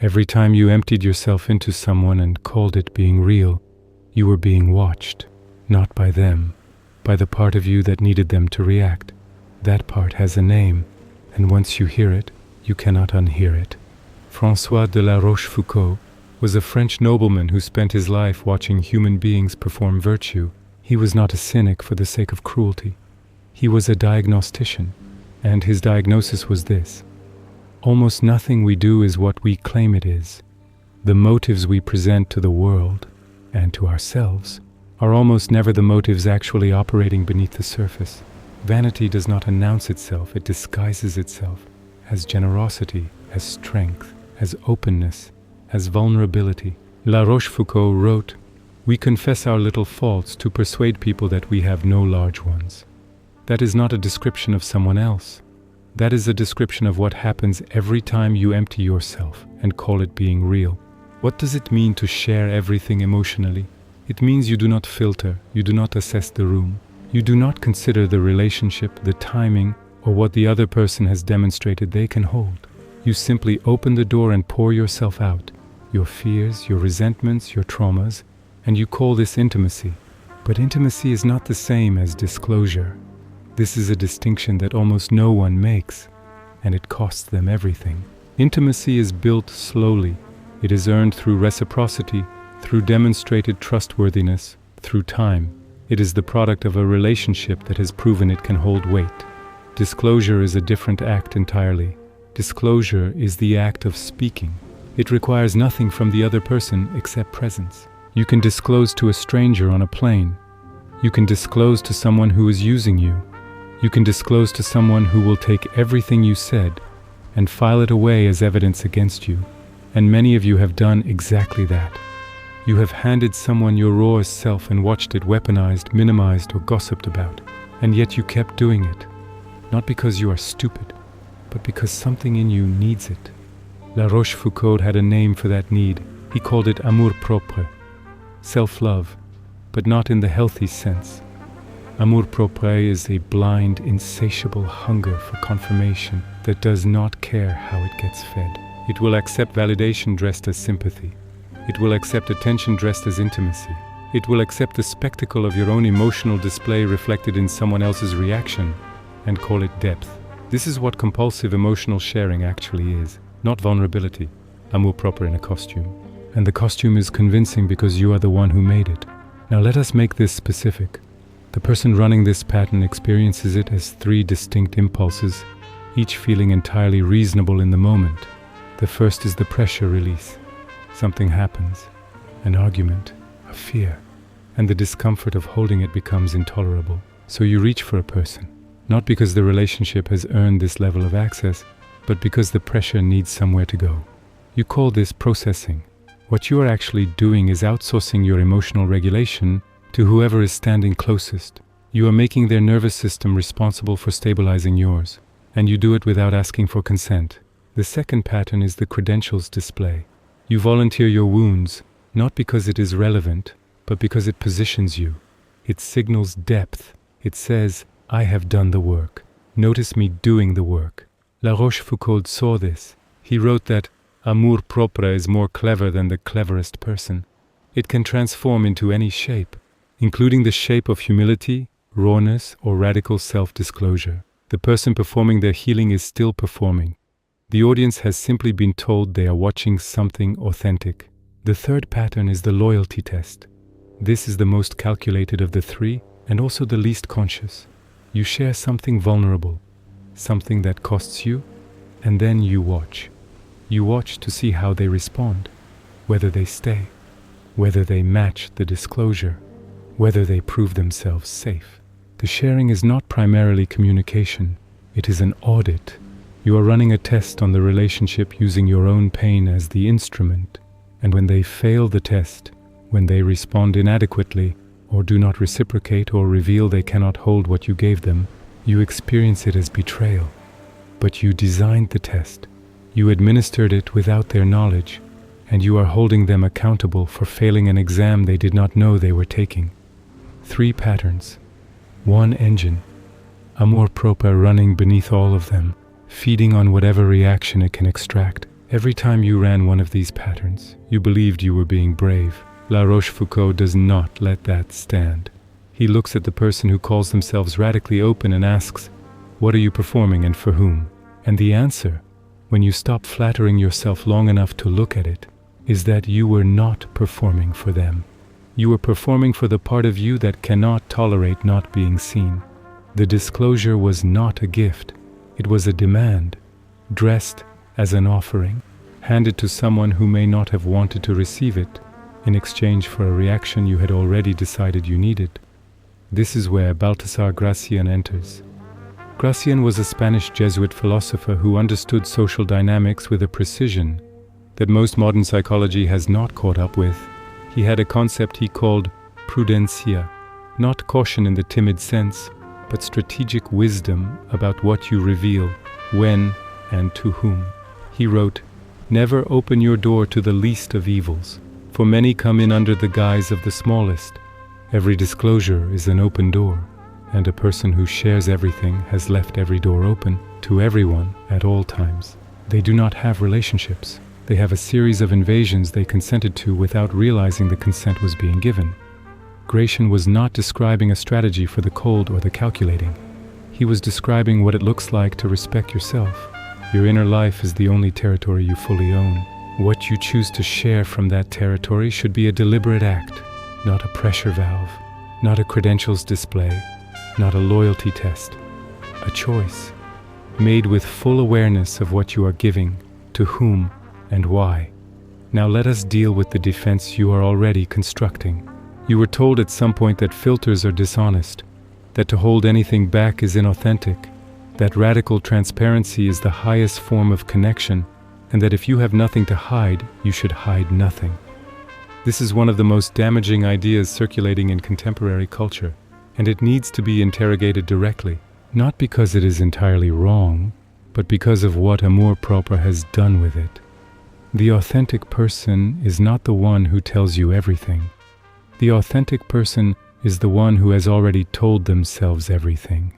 Every time you emptied yourself into someone and called it being real, you were being watched, not by them, by the part of you that needed them to react. That part has a name, and once you hear it, you cannot unhear it. François de la Rochefoucauld was a French nobleman who spent his life watching human beings perform virtue. He was not a cynic for the sake of cruelty. He was a diagnostician, and his diagnosis was this: almost nothing we do is what we claim it is. The motives we present to the world, and to ourselves, are almost never the motives actually operating beneath the surface. Vanity does not announce itself, it disguises itself as generosity, as strength, as openness, as vulnerability. La Rochefoucauld wrote, "We confess our little faults to persuade people that we have no large ones." That is not a description of someone else. That is a description of what happens every time you empty yourself and call it being real. What does it mean to share everything emotionally? It means you do not filter, you do not assess the room. You do not consider the relationship, the timing, or what the other person has demonstrated they can hold. You simply open the door and pour yourself out, your fears, your resentments, your traumas, and you call this intimacy. But intimacy is not the same as disclosure. This is a distinction that almost no one makes, and it costs them everything. Intimacy is built slowly. It is earned through reciprocity, through demonstrated trustworthiness, through time. It is the product of a relationship that has proven it can hold weight. Disclosure is a different act entirely. Disclosure is the act of speaking. It requires nothing from the other person except presence. You can disclose to a stranger on a plane. You can disclose to someone who is using you. You can disclose to someone who will take everything you said and file it away as evidence against you. And many of you have done exactly that. You have handed someone your rawest self and watched it weaponized, minimized, or gossiped about. And yet you kept doing it. Not because you are stupid, but because something in you needs it. La Rochefoucauld had a name for that need. He called it Amour-Propre, self-love, but not in the healthy sense. Amour-Propre is a blind, insatiable hunger for confirmation that does not care how it gets fed. It will accept validation dressed as sympathy. It will accept attention dressed as intimacy. It will accept the spectacle of your own emotional display reflected in someone else's reaction and call it depth. This is what compulsive emotional sharing actually is, not vulnerability. Amour-Propre in a costume. And the costume is convincing because you are the one who made it. Now let us make this specific. The person running this pattern experiences it as 3 distinct impulses, each feeling entirely reasonable in the moment. The first is the pressure release. Something happens, an argument, a fear, and the discomfort of holding it becomes intolerable. So you reach for a person, not because the relationship has earned this level of access, but because the pressure needs somewhere to go. You call this processing. What you are actually doing is outsourcing your emotional regulation to whoever is standing closest. You are making their nervous system responsible for stabilizing yours, and you do it without asking for consent. The second pattern is the credentials display. You volunteer your wounds, not because it is relevant, but because it positions you. It signals depth. It says, I have done the work. Notice me doing the work. La Rochefoucauld saw this. He wrote that Amour-Propre is more clever than the cleverest person. It can transform into any shape, including the shape of humility, rawness, or radical self-disclosure. The person performing their healing is still performing. The audience has simply been told they are watching something authentic. The third pattern is the loyalty test. This is the most calculated of the 3 and also the least conscious. You share something vulnerable, something that costs you, and then you watch. You watch to see how they respond, whether they stay, whether they match the disclosure, whether they prove themselves safe. The sharing is not primarily communication, it is an audit. You are running a test on the relationship using your own pain as the instrument, and when they fail the test, when they respond inadequately, or do not reciprocate or reveal they cannot hold what you gave them, you experience it as betrayal. But you designed the test. You administered it without their knowledge, and you are holding them accountable for failing an exam they did not know they were taking. 3 patterns, 1 engine, Amour-Propre running beneath all of them, feeding on whatever reaction it can extract. Every time you ran one of these patterns, you believed you were being brave. Rochefoucauld does not let that stand. He looks at the person who calls themselves radically open and asks, "What are you performing and for whom?" And the answer, when you stop flattering yourself long enough to look at it, is that you were not performing for them. You were performing for the part of you that cannot tolerate not being seen. The disclosure was not a gift. It was a demand, dressed as an offering, handed to someone who may not have wanted to receive it, in exchange for a reaction you had already decided you needed. This is where Baltasar Gracián enters. Gracián was a Spanish Jesuit philosopher who understood social dynamics with a precision that most modern psychology has not caught up with. He had a concept he called prudencia, not caution in the timid sense, but strategic wisdom about what you reveal, when, and to whom. He wrote, "Never open your door to the least of evils, for many come in under the guise of the smallest. Every disclosure is an open door, and a person who shares everything has left every door open to everyone at all times. They do not have relationships. They have a series of invasions they consented to without realizing the consent was being given." Gracián was not describing a strategy for the cold or the calculating. He was describing what it looks like to respect yourself. Your inner life is the only territory you fully own. What you choose to share from that territory should be a deliberate act, not a pressure valve, not a credentials display, not a loyalty test. A choice, made with full awareness of what you are giving, to whom, and why. Now let us deal with the defense you are already constructing. You were told at some point that filters are dishonest, that to hold anything back is inauthentic, that radical transparency is the highest form of connection, and that if you have nothing to hide, you should hide nothing. This is one of the most damaging ideas circulating in contemporary culture, and it needs to be interrogated directly, not because it is entirely wrong, but because of what Amour-Propre has done with it. The authentic person is not the one who tells you everything. The authentic person is the one who has already told themselves everything,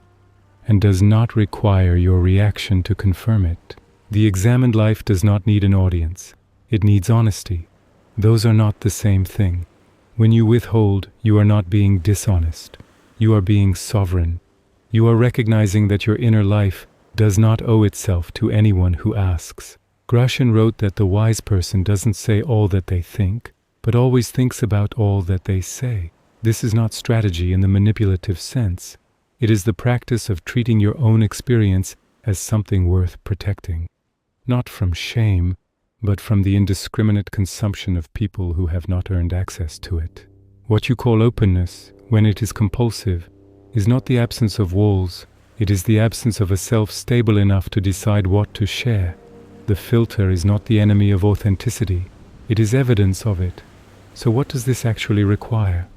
and does not require your reaction to confirm it. The examined life does not need an audience. It needs honesty. Those are not the same thing. When you withhold, you are not being dishonest. You are being sovereign. You are recognizing that your inner life does not owe itself to anyone who asks. Gracián wrote that the wise person doesn't say all that they think, but always thinks about all that they say. This is not strategy in the manipulative sense. It is the practice of treating your own experience as something worth protecting. Not from shame, but from the indiscriminate consumption of people who have not earned access to it. What you call openness, when it is compulsive, is not the absence of walls. It is the absence of a self stable enough to decide what to share. The filter is not the enemy of authenticity. It is evidence of it. So what does this actually require?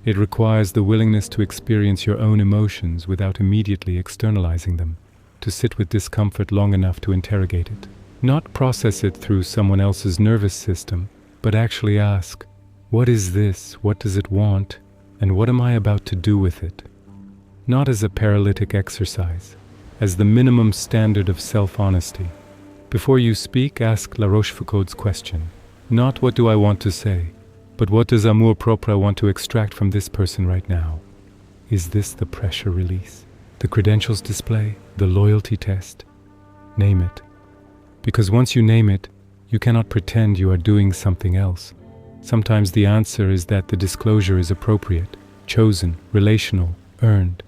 It requires the willingness to experience your own emotions without immediately externalizing them, to sit with discomfort long enough to interrogate it. Not process it through someone else's nervous system, but actually ask, what is this, what does it want, and what am I about to do with it? Not as a paralytic exercise, as the minimum standard of self-honesty. Before you speak, ask La Rochefoucauld's question. Not what do I want to say, but what does Amour-Propre want to extract from this person right now? Is this the pressure release, the credentials display, the loyalty test? Name it. Because once you name it, you cannot pretend you are doing something else. Sometimes the answer is that the disclosure is appropriate, chosen, relational, earned.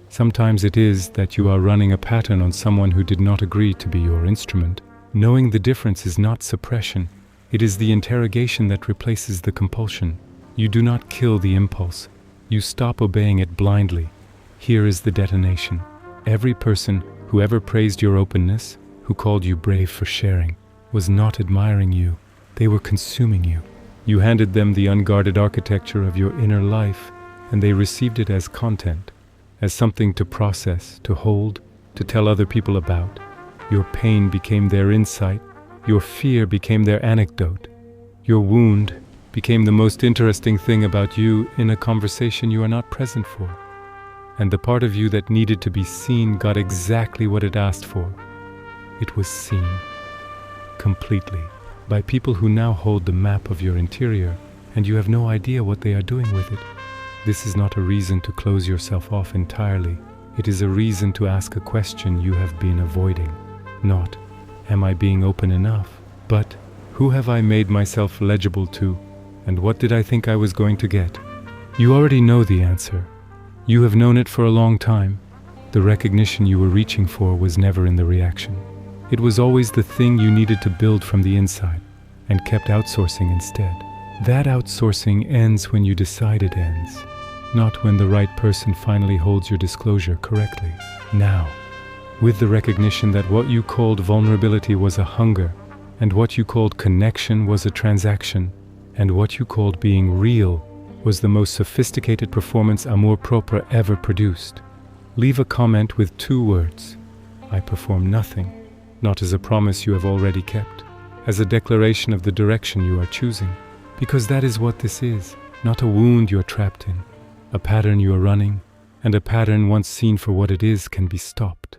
Sometimes it is that you are running a pattern on someone who did not agree to be your instrument. Knowing the difference is not suppression. It is the interrogation that replaces the compulsion. You do not kill the impulse. You stop obeying it blindly. Here is the detonation. Every person who ever praised your openness, who called you brave for sharing, was not admiring you. They were consuming you. You handed them the unguarded architecture of your inner life, and they received it as content, as something to process, to hold, to tell other people about. Your pain became their insight. Your fear became their anecdote. Your wound became the most interesting thing about you in a conversation you are not present for. And the part of you that needed to be seen got exactly what it asked for. It was seen completely. by people who now hold the map of your interior, and you have no idea what they are doing with it. This is not a reason to close yourself off entirely. It is a reason to ask a question you have been avoiding. Not, am I being open enough? But, who have I made myself legible to? And what did I think I was going to get? You already know the answer. You have known it for a long time. The recognition you were reaching for was never in the reaction. It was always the thing you needed to build from the inside, and kept outsourcing instead. That outsourcing ends when you decide it ends, not when the right person finally holds your disclosure correctly. Now, with the recognition that what you called vulnerability was a hunger, and what you called connection was a transaction, and what you called being real was the most sophisticated performance Amour-Propre ever produced. Leave a comment with 2 words. I perform nothing, not as a promise you have already kept, as a declaration of the direction you are choosing. Because that is what this is, not a wound you are trapped in, a pattern you are running, and a pattern once seen for what it is can be stopped.